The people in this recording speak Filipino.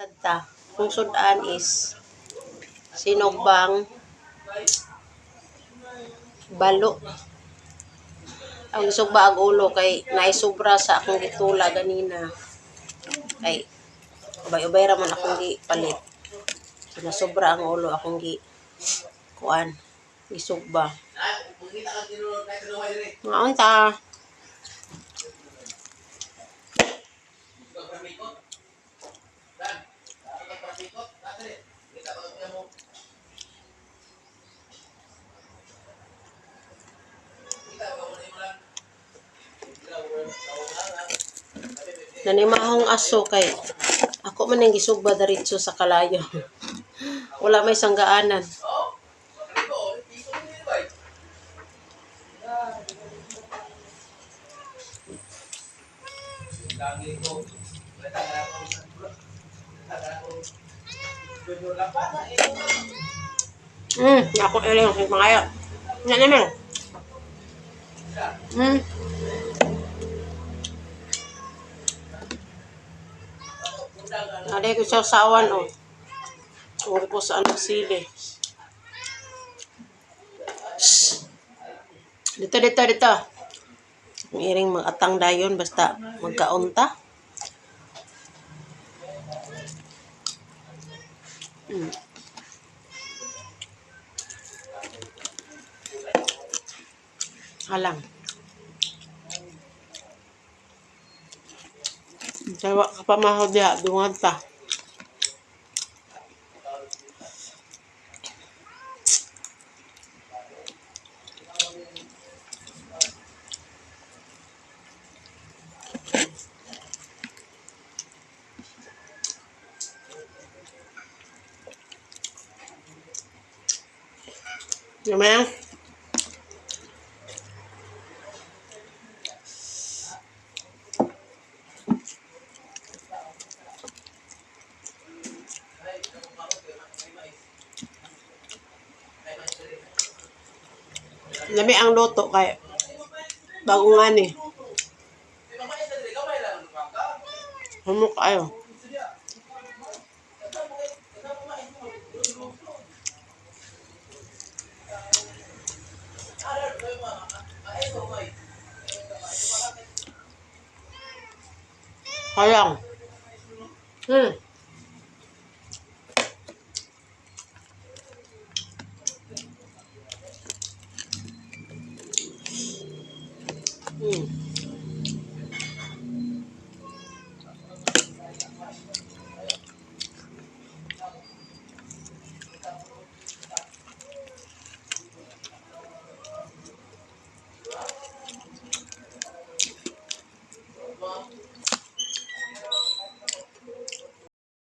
Tadta. Kung sudan is sinugbang balo. Ang sugba ag ulo kay naisubra sa akong gitula ganina. Kay ubay-ubay ra man akong gipalit. So nasobra ang ulo akong kuan gisugba. Nga unta. Nanimahong aso kay ako man ang gisugba diretso sa kalayo. Wala may sanggaanan. Ako ilang mga na naman. Aday ko sa sawan o. Uri ko sa anong sili. Dito. Miring mag-atang dayon basta magkaunta. Halang. Sawa ka pa mahod diha, dungan ta. Gimana? Lami ang luto kay bagong ani. Humok ayo. Hayang.